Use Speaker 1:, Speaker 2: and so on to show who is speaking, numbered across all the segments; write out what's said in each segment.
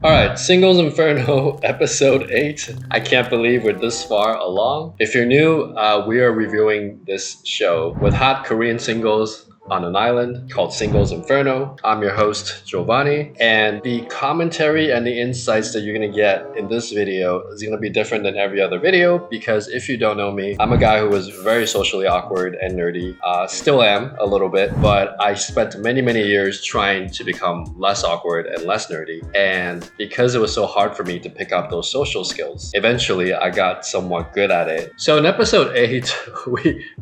Speaker 1: Alright, Singles Inferno episode 8. I can't believe we're this far along. If you're new, we are reviewing this show with hot Korean singles on an island called Singles Inferno. I'm your host, Giovanni, and the commentary and the insights that you're gonna get in this video is gonna be different than every other video because if you don't know me, I'm a guy who was very socially awkward and nerdy. Still am a little bit, but I spent many years trying to become less awkward and less nerdy. And because it was so hard for me to pick up those social skills, eventually I got somewhat good at it. So in episode 8,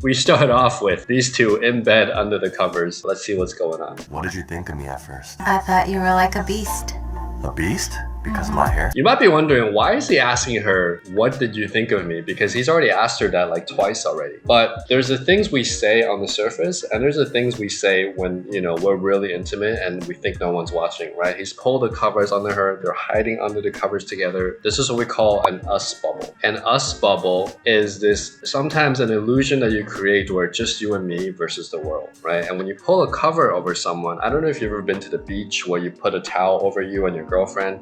Speaker 1: we start off with these two in bed under the covers. Let's see what's going on.
Speaker 2: What did you think of me at first?
Speaker 3: I thought you were like a beast.
Speaker 2: A beast? Because of my hair?
Speaker 1: You might be wondering, why is he asking her, what did you think of me? Because he's already asked her that like twice already. But there's the things we say on the surface, and there's the things we say when, you know, we're really intimate and we think no one's watching, right? He's pulled the covers under her, they're hiding under the covers together. This is what we call an us bubble. An us bubble is this sometimes an illusion that you create where it's just you and me versus the world, right? And when you pull a cover over someone, I don't know if you've ever been to the beach where you put a towel over you and your girlfriend,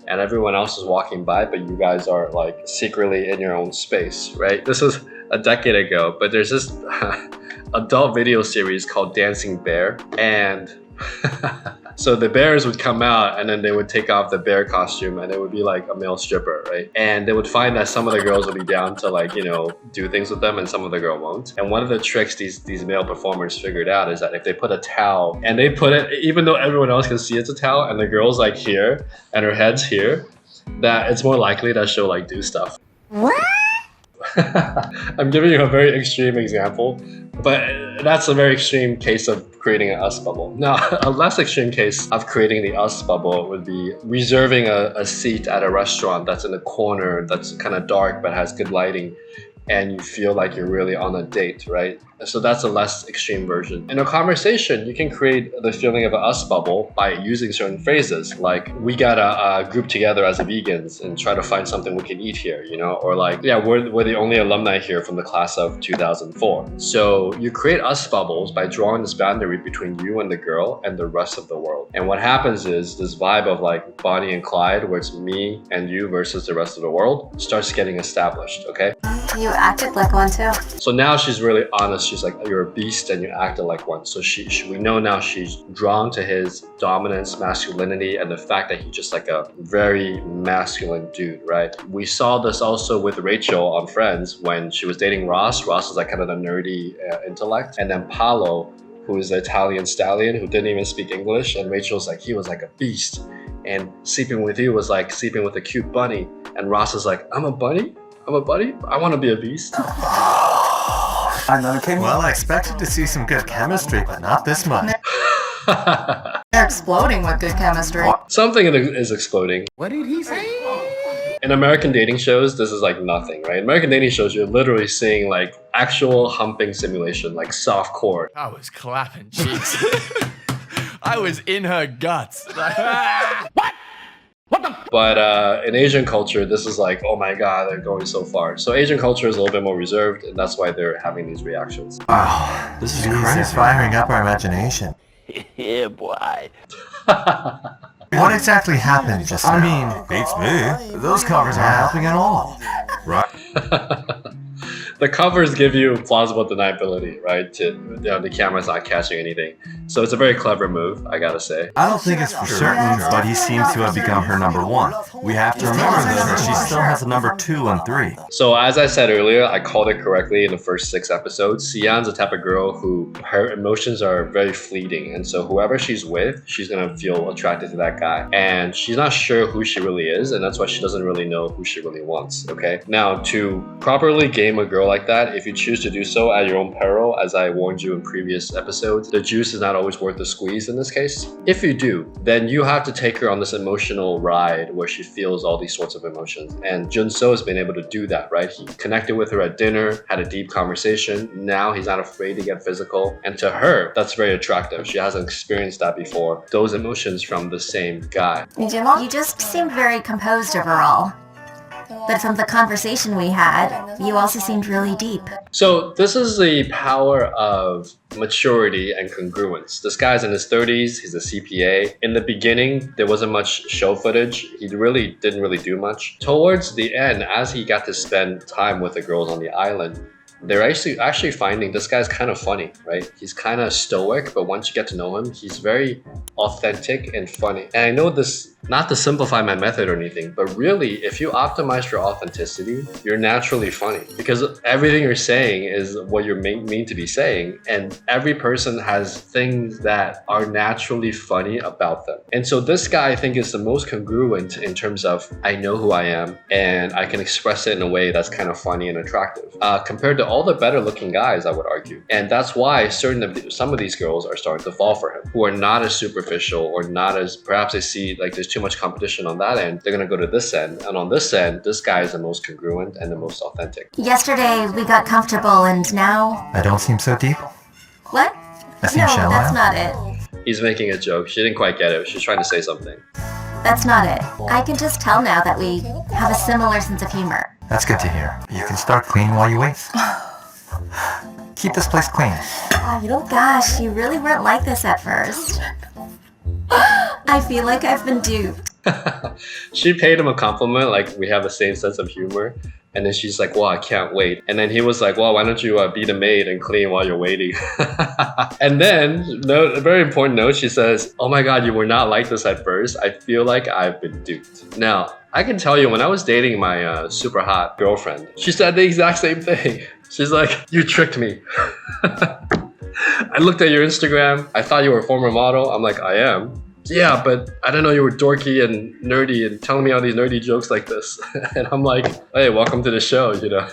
Speaker 1: and everyone else is walking by, but you guys are like secretly in your own space, right? This was a decade ago, but there's this adult video series called Dancing Bear, and so the bears would come out and then they would take off the bear costume and it would be like a male stripper, right? And they would find that some of the girls would be down to like, you know, do things with them and some of the girl won't. And one of the tricks these male performers figured out is that if they put a towel and they put it, even though everyone else can see it's a towel and the girl's like here and her head's here, that it's more likely that she'll like do stuff.
Speaker 3: What?
Speaker 1: I'm giving you a very extreme example, but that's a very extreme case of creating an us bubble. Now, a less extreme case of creating the us bubble would be reserving a seat at a restaurant that's in a corner that's kind of dark but has good lighting, and you feel like you're really on a date, right? So that's a less extreme version. In a conversation, you can create the feeling of an us bubble by using certain phrases, like we gotta group together as vegans and try to find something we can eat here, you know? Or like, yeah, we're the only alumni here from the class of 2004. So you create us bubbles by drawing this boundary between you and the girl and the rest of the world. And what happens is this vibe of like Bonnie and Clyde, where it's me and you versus the rest of the world, starts getting established, okay?
Speaker 3: You acted like one too.
Speaker 1: So now she's really honest. She's like, you're a beast and you acted like one. So we know now she's drawn to his dominance, masculinity, and the fact that he's just like a very masculine dude, right? We saw this also with Rachel on Friends when she was dating Ross. Ross is like kind of the nerdy intellect. And then Paolo, who is the Italian stallion who didn't even speak English. And Rachel's like, he was like a beast. And sleeping with you was like sleeping with a cute bunny. And Ross is like, I'm a bunny? I'm a bunny? I want to be a beast.
Speaker 2: Well, I expected to see some good chemistry, but not this much.
Speaker 3: They're exploding with good chemistry.
Speaker 1: Something is exploding.
Speaker 2: What did he say?
Speaker 1: In American dating shows, this is like nothing, right? In American dating shows, you're literally seeing like actual humping simulation, like soft core.
Speaker 4: I was clapping cheeks. I was in her guts.
Speaker 1: But in Asian culture, this is like, oh my god, they're going so far. So Asian culture is a little bit more reserved, and that's why they're having these reactions.
Speaker 2: Wow, this is crazy. Firing up our imagination.
Speaker 4: Yeah, boy.
Speaker 2: What exactly happened just now? I mean, beats me. Those covers aren't helping at all. Right.
Speaker 1: The covers give you plausible deniability, right? The camera's not catching anything. So it's a very clever move, I gotta say.
Speaker 2: I don't think it's for certain, but he seems to have become her number one. We have to remember though that she still has a number 2 and 3.
Speaker 1: So as I said earlier, I called it correctly in the first 6 episodes. Sian's the type of girl who her emotions are very fleeting. And so whoever she's with, she's gonna feel attracted to that guy. And she's not sure who she really is, and that's why she doesn't really know who she really wants, okay? Now, to properly game a girl like that, if you choose to do so at your own peril, as I warned you in previous episodes, the juice is not always worth the squeeze in this case. If you do, then you have to take her on this emotional ride where she feels all these sorts of emotions. And Jun-So has been able to do that, right? He connected with her at dinner, had a deep conversation. Now he's not afraid to get physical. And to her, that's very attractive. She hasn't experienced that before. Those emotions from the same guy.
Speaker 3: You just seem very composed overall.
Speaker 5: but from the conversation we had, you also seemed really deep.
Speaker 1: So this is the power of maturity and congruence. This guy's in his 30s, he's a CPA. In the beginning, there wasn't much show footage. He really didn't really do much. Towards the end, as he got to spend time with the girls on the island, they're actually finding this guy's kind of funny, right? He's kind of stoic, but once you get to know him, he's very authentic and funny. And I know this, not to simplify my method or anything, but really, if you optimize for authenticity, you're naturally funny because everything you're saying is what you're mean to be saying. And every person has things that are naturally funny about them. And so this guy, I think, is the most congruent in terms of I know who I am and I can express it in a way that's kind of funny and attractive compared to all the better looking guys, I would argue. And that's why some of these girls are starting to fall for him, who are not as superficial or not as, perhaps they see like there's too much competition on that end. They're gonna go to this end. And on this end, this guy is the most congruent and the most authentic.
Speaker 5: Yesterday, we got comfortable and now...
Speaker 2: I don't seem so deep.
Speaker 5: What?
Speaker 2: I seem
Speaker 5: No,
Speaker 2: shallow.
Speaker 5: that's not it.
Speaker 1: He's making a joke. She didn't quite get it. She's trying to say something.
Speaker 5: That's not it. I can just tell now that we have a similar sense of humor.
Speaker 2: That's good to hear. You can start cleaning while you wait. Keep this place clean.
Speaker 5: Gosh, you really weren't like this at first. I feel like I've been duped.
Speaker 1: She paid him a compliment, like we have the same sense of humor. And then she's like, well, I can't wait. And then he was like, well, why don't you be the maid and clean while you're waiting? And then, a very important note, she says, oh my God, you were not like this at first. I feel like I've been duped. Now, I can tell you, when I was dating my super hot girlfriend, she said the exact same thing. She's like, you tricked me. I looked at your Instagram. I thought you were a former model. I'm like, I am. Yeah, but I didn't know you were dorky and nerdy and telling me all these nerdy jokes like this. And I'm like, hey, welcome to the show, you know?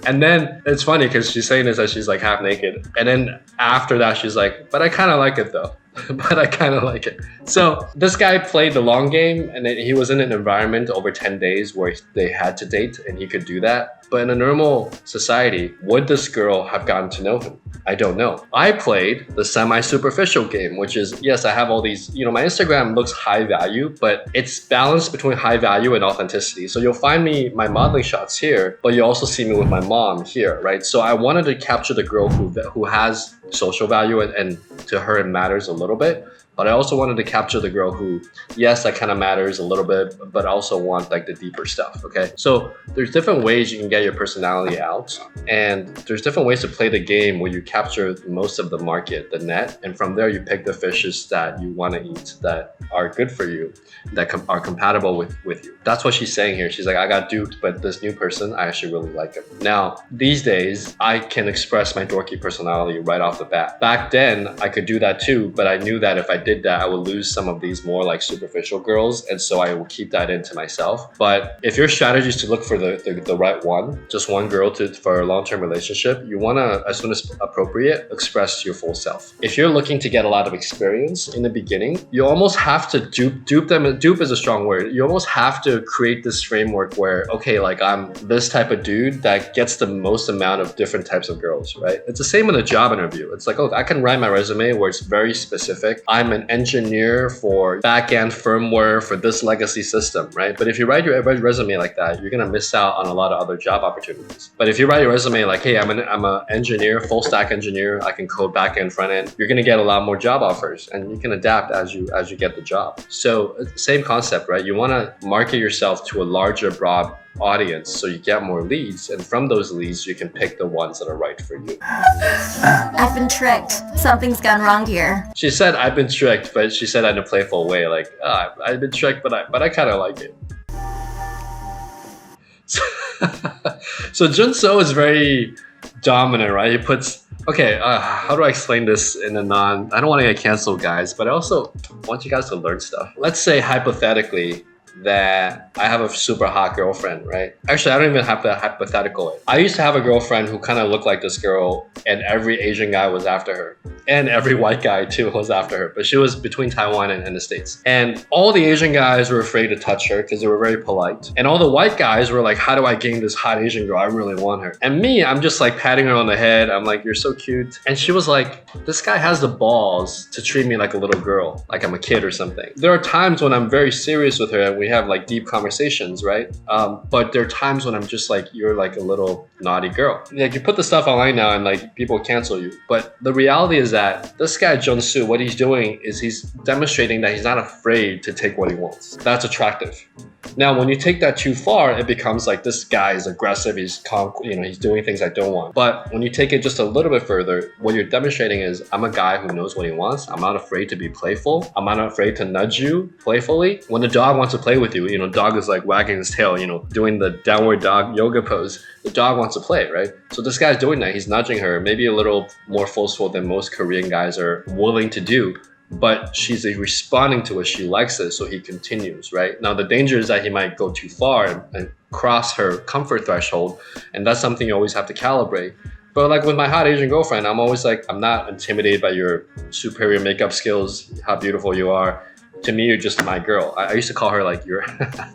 Speaker 1: And then it's funny because she's saying this as she's like half naked. And then after that, she's like, but I kind of like it though. But I kind of like it. So this guy played the long game, and then he was in an environment over 10 days where they had to date and he could do that. But in a normal society, would this girl have gotten to know him? I don't know. I played the semi-superficial game, which is, yes, I have all these, you know, my Instagram looks high value, but it's balanced between high value and authenticity. So you'll find me, my modeling shots here, but you also see me with my mom here, right? So I wanted to capture the girl who has social value and to her it matters a little bit. But I also wanted to capture the girl who, yes, that kind of matters a little bit, but also want like the deeper stuff, okay? So there's different ways you can get your personality out, and there's different ways to play the game where you capture most of the market, the net, and from there you pick the fishes that you want to eat that are good for you, that are compatible with you. That's what she's saying here. She's like, I got duped, but this new person, I actually really like him. Now, these days, I can express my dorky personality right off the bat. Back then, I could do that too, but I knew that if I did that, I would lose some of these more like superficial girls, and so I will keep that into myself. But if your strategy is to look for the right one, just one girl for a long-term relationship, you want to, as soon as appropriate, express your full self. If you're looking to get a lot of experience in the beginning, you almost have to dupe them. Dupe is a strong word. You almost have to create this framework where, okay, like I'm this type of dude that gets the most amount of different types of girls, right? It's the same in a job interview. It's like, oh, I can write my resume where it's very specific. I'm an engineer for back-end firmware for this legacy system, right? But if you write your resume like that, you're gonna miss out on a lot of other job opportunities. But if you write your resume like, hey, I'm an engineer, full stack engineer, I can code back-end, front-end, you're gonna get a lot more job offers, and you can adapt as you get the job. So same concept, right? You wanna market yourself to a larger, broad audience so you get more leads, and from those leads you can pick the ones that are right for you.
Speaker 5: I've been tricked. Something's gone wrong here.
Speaker 1: She said I've been tricked, but she said that in a playful way, like, I've been tricked, but I kind of like it. So Junso is very dominant, right? He puts, okay, how do I explain this in a I don't want to get canceled, guys, but I also want you guys to learn stuff. Let's say hypothetically that I have a super hot girlfriend, right? Actually, I don't even have that hypothetical. I used to have a girlfriend who kind of looked like this girl, and every Asian guy was after her. And every white guy too was after her. But she was between Taiwan and the States. And all the Asian guys were afraid to touch her because they were very polite. And all the white guys were like, how do I gain this hot Asian girl? I really want her. And me, I'm just like patting her on the head. I'm like, you're so cute. And she was like, this guy has the balls to treat me like a little girl, like I'm a kid or something. There are times when I'm very serious with her and we have like deep conversations, right? But there are times when I'm just like, you're like a little naughty girl. Like you put the stuff online now and like people cancel you. But the reality is that this guy Jung-soo, what he's doing is he's demonstrating that he's not afraid to take what he wants. That's attractive. Now, when you take that too far, it becomes like this guy is aggressive. He's doing things I don't want. But when you take it just a little bit further, what you're demonstrating is I'm a guy who knows what he wants. I'm not afraid to be playful. I'm not afraid to nudge you playfully. When the dog wants to play with you, dog is like wagging his tail, doing the downward dog yoga pose. The dog wants to play, right? So this guy's doing that. He's nudging her, maybe a little more forceful than most Korean guys are willing to do. But she's responding to it. She likes it, so he continues, right? Now, the danger is that he might go too far and cross her comfort threshold, and that's something you always have to calibrate. But like with my hot Asian girlfriend, I'm always like, I'm not intimidated by your superior makeup skills, how beautiful you are. To me, you're just my girl. I used to call her like,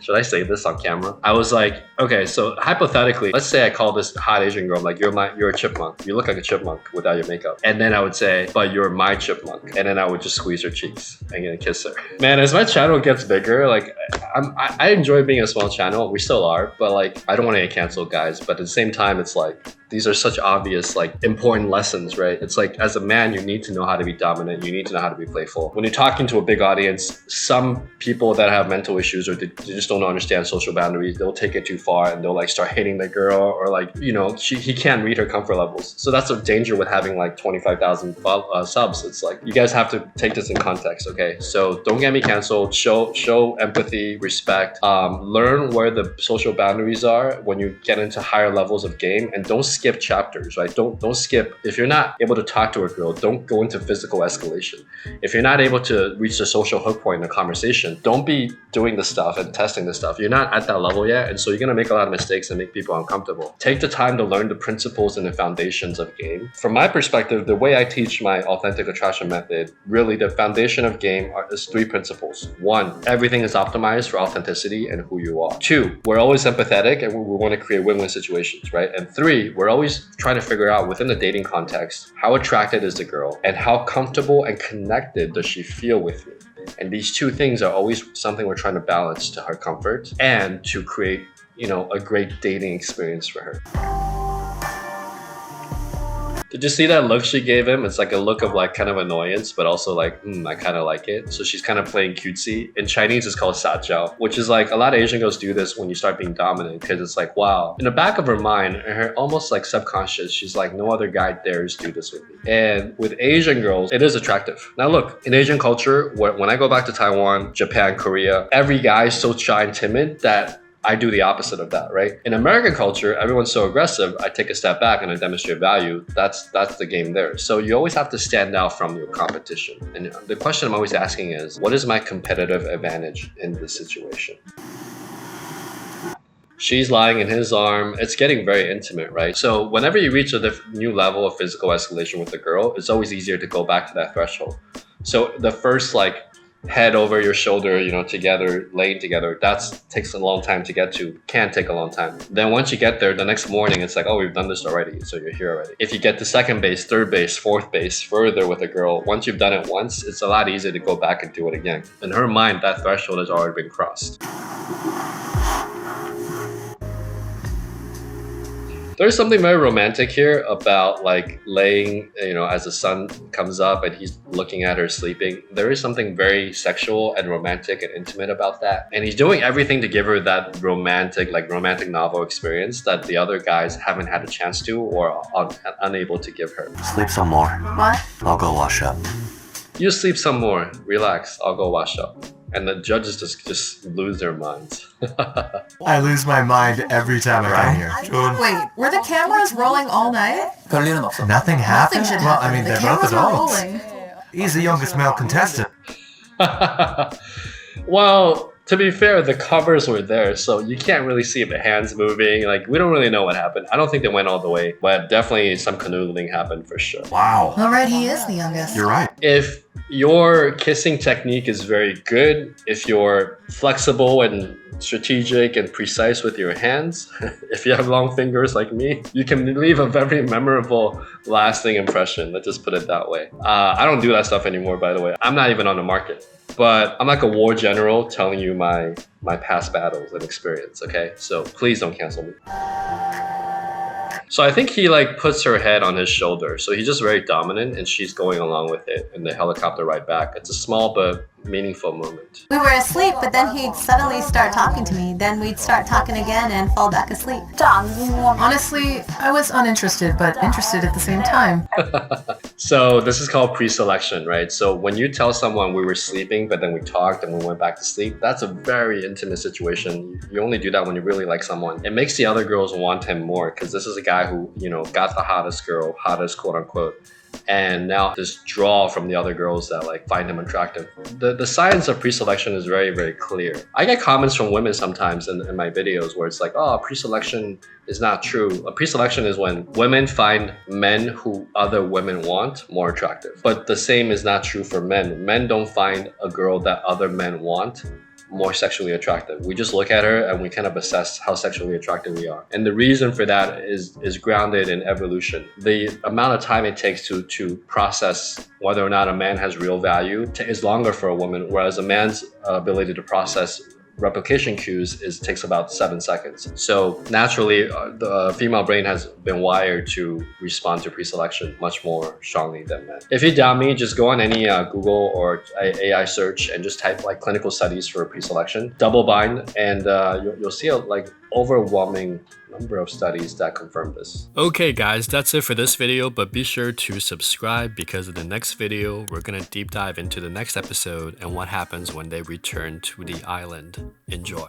Speaker 1: should I say this on camera? I was like, okay, so hypothetically, let's say I call this hot Asian girl, like, you're a chipmunk. You look like a chipmunk without your makeup. And then I would say, but you're my chipmunk. And then I would just squeeze her cheeks and gonna kiss her. Man, as my channel gets bigger, like, I enjoy being a small channel. We still are, but like, I don't want to get canceled, guys. But at the same time, it's like, these are such obvious, like, important lessons, right? It's like, as a man, you need to know how to be dominant. You need to know how to be playful. When you're talking to a big audience, some people that have mental issues or they just don't understand social boundaries, they'll take it too far and they'll like start hitting the girl, or like, he can't read her comfort levels. So that's a danger with having like 25,000 subs. It's like, you guys have to take this in context, okay? So don't get me canceled. Show empathy, respect, learn where the social boundaries are when you get into higher levels of game, and don't skip chapters, right? Don't skip. If you're not able to talk to a girl, don't go into physical escalation. If you're not able to reach the social hook point in a conversation, don't be doing the stuff and testing the stuff. You're not at that level yet, and so you're gonna make a lot of mistakes and make people uncomfortable. Take the time to learn the principles and the foundations of game. From my perspective, the way I teach my authentic attraction method, really the foundation of game is 3 principles. 1, everything is optimized for authenticity and who you are. 2, we're always empathetic and we want to create win-win situations, right? And 3, we're always trying to figure out within the dating context, how attracted is the girl and how comfortable and connected does she feel with you? And these 2 things are always something we're trying to balance to her comfort and to create, a great dating experience for her. Did you see that look she gave him? It's like a look of like kind of annoyance, but also like, I kind of like it. So she's kind of playing cutesy. In Chinese, it's called sajiao, which is like a lot of Asian girls do this when you start being dominant, because it's like, wow. In the back of her mind, her almost like subconscious, she's like, no other guy dares do this with me. And with Asian girls, it is attractive. Now look, in Asian culture, when I go back to Taiwan, Japan, Korea, every guy is so shy and timid that I do the opposite of that, right? In American culture, everyone's so aggressive, I take a step back and I demonstrate value. That's the game there. So you always have to stand out from your competition. And the question I'm always asking is, what is my competitive advantage in this situation? She's lying in his arm. It's getting very intimate, right? So whenever you reach a new level of physical escalation with a girl, it's always easier to go back to that threshold. So the first like head over your shoulder, together, laying together, that takes a long time to get to, can take a long time. Then once you get there, the next morning, it's like, oh, we've done this already, so you're here already. If you get to second base, third base, fourth base, further with a girl, once you've done it once, it's a lot easier to go back and do it again. In her mind, that threshold has already been crossed. There's something very romantic here about like laying, as the sun comes up and he's looking at her sleeping. There is something very sexual and romantic and intimate about that. And he's doing everything to give her that romantic novel experience that the other guys haven't had a chance to or are unable to give her.
Speaker 2: Sleep some more.
Speaker 3: What?
Speaker 2: I'll go wash up.
Speaker 1: You sleep some more. Relax. I'll go wash up. And the judges just lose their minds.
Speaker 2: I lose my mind every time I come here.
Speaker 3: Wait, were the cameras rolling all night?
Speaker 2: Nothing happened?
Speaker 3: Nothing should
Speaker 2: Well,
Speaker 3: happen.
Speaker 2: I mean,
Speaker 3: The
Speaker 2: they're both
Speaker 3: cameras are
Speaker 2: adults.
Speaker 3: rolling.
Speaker 2: He's the youngest male contestant.
Speaker 1: Well, to be fair, the covers were there, so you can't really see the hands moving. Like, we don't really know what happened. I don't think they went all the way, but definitely some canoodling happened for sure.
Speaker 2: Wow.
Speaker 3: All right, he is the youngest.
Speaker 2: You're right.
Speaker 1: If your kissing technique is very good, if you're flexible and strategic and precise with your hands, if you have long fingers like me, you can leave a very memorable, lasting impression. Let's just put it that way. I don't do that stuff anymore, by the way. I'm not even on the market. but I'm like a war general telling you my past battles and experience, okay? So please don't cancel me. So I think he like puts her head on his shoulder. So he's just very dominant and she's going along with it in the helicopter ride back. It's a small but meaningful moment.
Speaker 5: We were asleep, but then he'd suddenly start talking to me. Then we'd start talking again and fall back asleep.
Speaker 3: Honestly, I was uninterested, but interested at the same time.
Speaker 1: So this is called pre-selection, right? So when you tell someone we were sleeping, but then we talked and we went back to sleep, that's a very intimate situation. You only do that when you really like someone. It makes the other girls want him more because this is a guy who, you know, got the hottest girl, hottest quote unquote. And now this draw from the other girls that like find him attractive. The science of pre-selection is very, very clear. I get comments from women sometimes in my videos where it's like, oh, pre-selection is not true. A pre-selection is when women find men who other women want more attractive. But the same is not true for men. Men don't find a girl that other men want more sexually attractive. We just look at her and we kind of assess how sexually attractive we are. And the reason for that is grounded in evolution. The amount of time it takes to process whether or not a man has real value is longer for a woman, whereas a man's ability to process replication cues takes about 7 seconds. So naturally, the female brain has been wired to respond to pre-selection much more strongly than men. If you doubt me, just go on any Google or AI search and just type like clinical studies for pre-selection, double bind, and you'll see a like overwhelming number of studies that confirm this.
Speaker 4: Okay guys, that's it for this video, but be sure to subscribe because in the next video, we're gonna deep dive into the next episode and what happens when they return to the island. Enjoy.